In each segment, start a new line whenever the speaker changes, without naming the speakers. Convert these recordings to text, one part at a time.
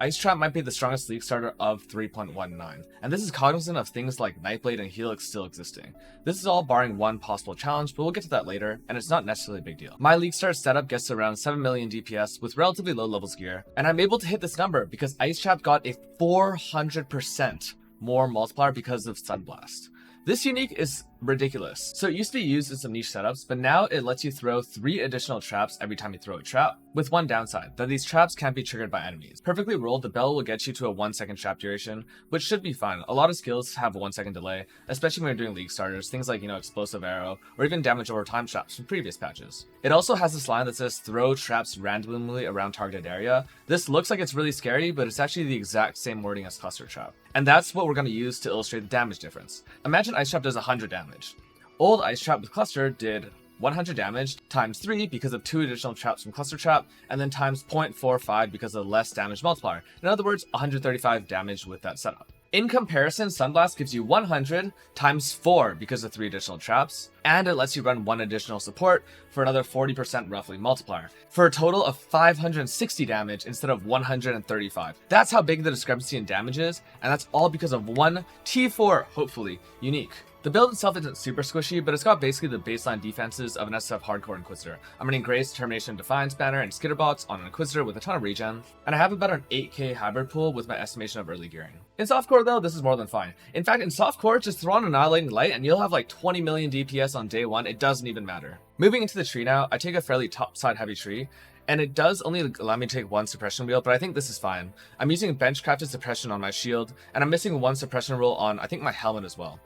Ice Trap might be the strongest League starter of 3.19, and this is cognizant of things like Nightblade and Helix still existing. This is all barring one possible challenge, but we'll get to that later, and it's not necessarily a big deal. My League start setup gets to around 7 million DPS with relatively low levels gear, and I'm able to hit this number because Ice Trap got a 400% more multiplier because of Sunblast. This unique is ridiculous. So it used to be used in some niche setups, but now it lets you throw 3 additional traps every time you throw a trap, with one downside, that these traps can't be triggered by enemies. Perfectly rolled, the bell will get you to a 1 second trap duration, which should be fine. A lot of skills have a 1 second delay, especially when you're doing League starters, things like, explosive arrow, or even damage over time traps from previous patches. It also has this line that says throw traps randomly around targeted area. This looks like it's really scary, but it's actually the exact same wording as cluster trap. And that's what we're going to use to illustrate the damage difference. Imagine Ice Trap does 100 damage. Old Ice Trap with Cluster did 100 damage times 3 because of 2 additional traps from Cluster Trap, and then times 0.45 because of less damage multiplier. In other words, 135 damage with that setup. In comparison, Sunblast gives you 100 times 4 because of 3 additional traps, and it lets you run 1 additional support for another 40% roughly multiplier, for a total of 560 damage instead of 135. That's how big the discrepancy in damage is, and that's all because of one T4, hopefully, unique. The build itself isn't super squishy, but it's got basically the baseline defenses of an SF hardcore Inquisitor. I'm running Grace, Determination, Defiance banner, and Skitterbots on an Inquisitor with a ton of regen, and I have about an 8k hybrid pool with my estimation of early gearing. In softcore though, this is more than fine. In fact, in softcore, just throw on Annihilating Light and you'll have like 20 million DPS on day 1, it doesn't even matter. Moving into the tree now, I take a fairly topside heavy tree, and it does only allow me to take 1 suppression wheel, but I think this is fine. I'm using bench-crafted suppression on my shield, and I'm missing 1 suppression roll on, I think, my helmet as well.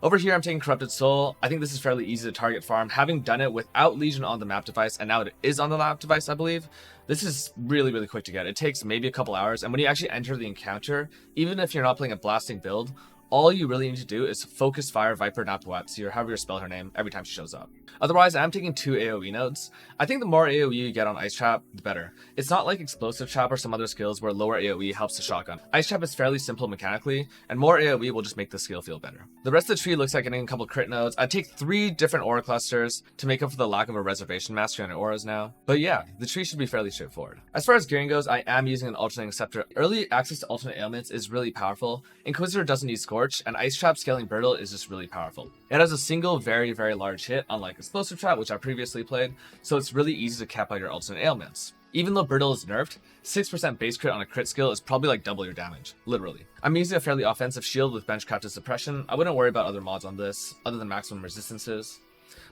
Over here, I'm taking Corrupted Soul. I think this is fairly easy to target farm. Having done it without Legion on the map device, and now it is on the map device, I believe, this is really, really quick to get. It takes maybe a couple hours, and when you actually enter the encounter, even if you're not playing a blasting build, all you really need to do is focus fire Viper Napawatsi, or however you spell her name, every time she shows up. Otherwise, I'm taking 2 AoE nodes. I think the more AoE you get on Ice Trap, the better. It's not like Explosive Trap or some other skills where lower AoE helps the shotgun. Ice Trap is fairly simple mechanically, and more AoE will just make the skill feel better. The rest of the tree looks like getting a couple crit nodes. I take 3 different aura clusters to make up for the lack of a reservation mastery on your auras now. But yeah, the tree should be fairly straightforward. As far as gearing goes, I am using an alternating scepter. Early access to alternate ailments is really powerful. Inquisitor doesn't need Scorch, and Ice Trap scaling Brittle is just really powerful. It has a single very, very large hit, unlike Explosive Trap, which I previously played, so it's really easy to cap out your alternate ailments. Even though Brittle is nerfed, 6% base crit on a crit skill is probably like double your damage, literally. I'm using a fairly offensive shield with bench-crafted suppression. I wouldn't worry about other mods on this, other than maximum resistances.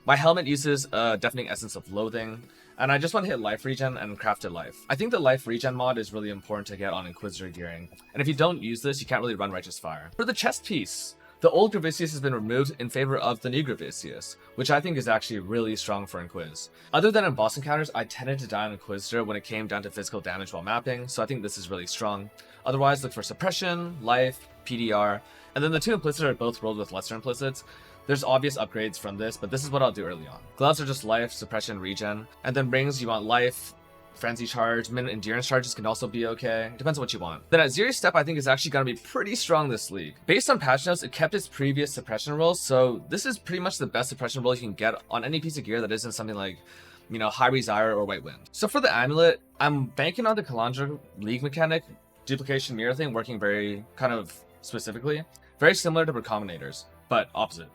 My helmet uses a Deafening Essence of Loathing, and I just want to hit life regen and crafted life. I think the life regen mod is really important to get on Inquisitor gearing, and if you don't use this, you can't really run Righteous Fire. For the chest piece, the old Gravicius has been removed in favor of the new Gravicius, which I think is actually really strong for Inquis. Other than in boss encounters, I tended to die on Inquisitor when it came down to physical damage while mapping, so I think this is really strong. Otherwise, look for Suppression, Life, PDR, and then the 2 Implicit are both rolled with lesser Implicits. There's obvious upgrades from this, but this is what I'll do early on. Gloves are just Life, Suppression, Regen, and then rings you want Life, Frenzy Charge, Minute Endurance Charges can also be okay. Depends on what you want. Then Aziri's Step I think is actually going to be pretty strong this league. Based on patch notes, it kept its previous suppression rolls, so this is pretty much the best suppression roll you can get on any piece of gear that isn't something like, High Resire or White Wind. So for the amulet, I'm banking on the Kalandra League mechanic, duplication mirror thing working very kind of specifically. Very similar to Recombinators, but opposite.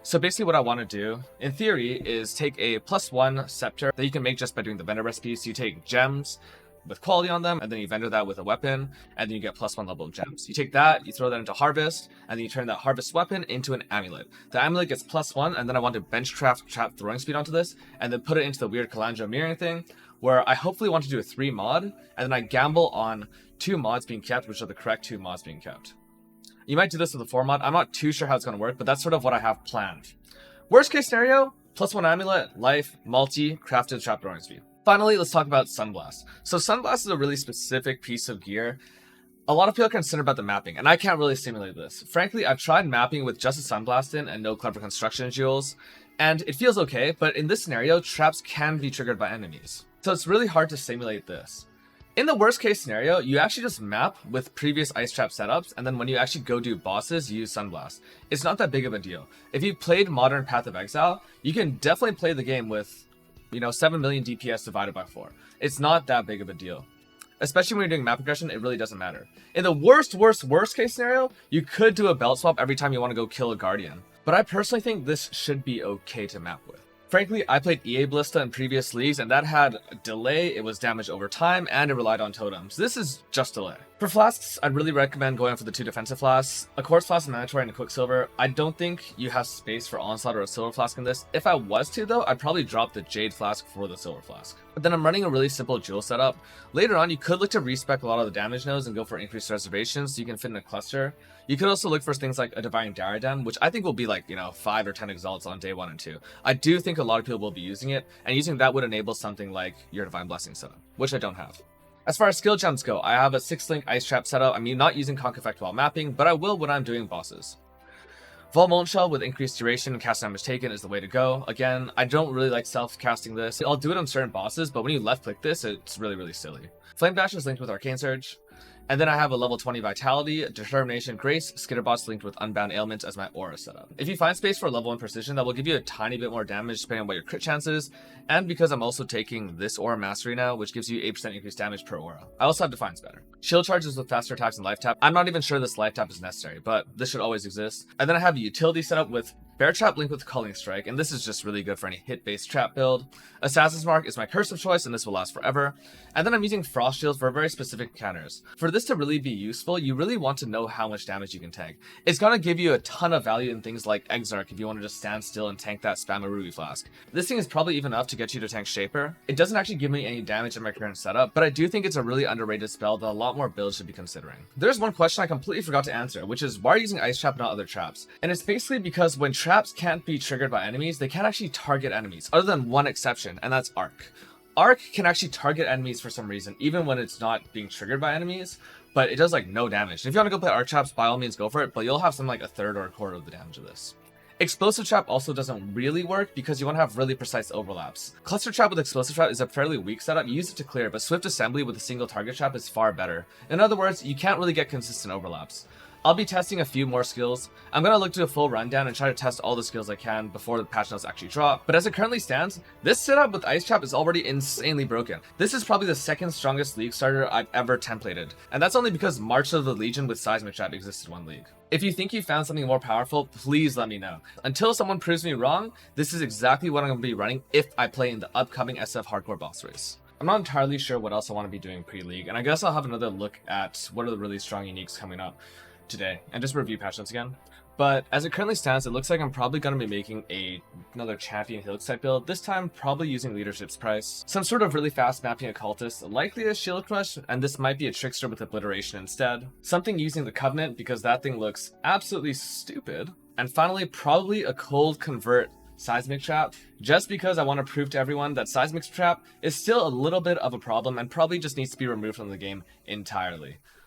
So basically what I want to do, in theory, is take a +1 scepter that you can make just by doing the vendor recipe. So you take gems with quality on them, and then you vendor that with a weapon, and then you get +1 level of gems. You take that, you throw that into harvest, and then you turn that harvest weapon into an amulet. The amulet gets +1, and then I want to bench craft trap throwing speed onto this, and then put it into the weird Kalandra mirroring thing, where I hopefully want to do a 3 mod, and then I gamble on 2 mods being kept, which are the correct 2 mods being kept. You might do this with a 4 mod. I'm not too sure how it's going to work, but that's sort of what I have planned. Worst case scenario, +1 amulet, life, multi, crafted trap throwing speed. Finally, let's talk about Sunblast. So Sunblast is a really specific piece of gear. A lot of people are concerned about the mapping, and I can't really simulate this. Frankly, I've tried mapping with just a Sunblast in and no clever construction jewels, and it feels okay, but in this scenario, traps can be triggered by enemies. So it's really hard to simulate this. In the worst case scenario, you actually just map with previous Ice Trap setups, and then when you actually go do bosses, you use Sunblast. It's not that big of a deal. If you played Modern Path of Exile, you can definitely play the game with, 7 million DPS divided by 4. It's not that big of a deal. Especially when you're doing map progression, it really doesn't matter. In the worst case scenario, you could do a belt swap every time you want to go kill a Guardian. But I personally think this should be okay to map with. Frankly, I played EA Ballista in previous leagues, and that had a delay, it was damaged over time, and it relied on totems. This is just delay. For flasks, I'd really recommend going for the 2 defensive flasks. A quartz flask is mandatory and a quicksilver. I don't think you have space for onslaught or a silver flask in this. If I was to though, I'd probably drop the jade flask for the silver flask. But then I'm running a really simple jewel setup. Later on, you could look to respec a lot of the damage nodes and go for increased reservations so you can fit in a cluster. You could also look for things like a divine diadem, which I think will be like, 5 or 10 exalts on day 1 and 2. I do think a lot of people will be using it, and using that would enable something like your divine blessing setup, which I don't have. As far as skill gems go, I have a 6-link ice trap setup. I'm not using conk effect while mapping, but I will when I'm doing bosses. Vol Molten Shell with increased duration and cast damage taken is the way to go. Again, I don't really like self-casting this. I'll do it on certain bosses, but when you left click this, it's really silly. Flame Dash is linked with Arcane Surge. And then I have a level 20 Vitality, Determination, Grace, Skitterbots linked with Unbound Ailments as my aura setup. If you find space for a level 1 Precision, that will give you a tiny bit more damage depending on what your crit chance is, and because I'm also taking this Aura Mastery now, which gives you 8% increased damage per aura. I also have Defiance Banner. Shield charges with faster attacks and life tap. I'm not even sure this life tap is necessary, but this should always exist. And then I have a utility setup with Bear Trap linked with Culling Strike, and this is just really good for any hit-based trap build. Assassin's Mark is my curse of choice, and this will last forever. And then I'm using Frost Shields for very specific encounters. For this to really be useful, you really want to know how much damage you can tank. It's gonna give you a ton of value in things like Exarch if you want to just stand still and tank that spam a Ruby Flask. This thing is probably even enough to get you to tank Shaper. It doesn't actually give me any damage in my current setup, but I do think it's a really underrated spell that a lot more builds should be considering. There's one question I completely forgot to answer, which is why are you using Ice Trap, not other traps? And it's basically because when traps can't be triggered by enemies, they can't actually target enemies, other than one exception, and that's Arc. Arc can actually target enemies for some reason, even when it's not being triggered by enemies, but it does like no damage. If you want to go play Arc traps, by all means go for it, but you'll have something like a third or a quarter of the damage of this. Explosive Trap also doesn't really work because you want to have really precise overlaps. Cluster Trap with Explosive Trap is a fairly weak setup. You use it to clear, but Swift Assembly with a single target trap is far better. In other words, you can't really get consistent overlaps. I'll be testing a few more skills. I'm going to look to a full rundown and try to test all the skills I can before the patch notes actually drop. But as it currently stands, this setup with Ice Trap is already insanely broken. This is probably the second strongest League starter I've ever templated. And that's only because March of the Legion with Seismic Trap existed one league. If you think you found something more powerful, please let me know. Until someone proves me wrong, this is exactly what I'm going to be running if I play in the upcoming SF Hardcore boss race. I'm not entirely sure what else I want to be doing pre-league, and I guess I'll have another look at what are the really strong uniques coming up today and just review patch notes again. But as it currently stands, it looks like I'm probably going to be making another champion Helix type build, this time probably using Leadership's Price. Some sort of really fast mapping occultist, likely a Shield Crush, and this might be a Trickster with Obliteration instead. Something using the Covenant because that thing looks absolutely stupid. And finally, probably a Cold Convert Seismic Trap, just because I want to prove to everyone that Seismic Trap is still a little bit of a problem and probably just needs to be removed from the game entirely.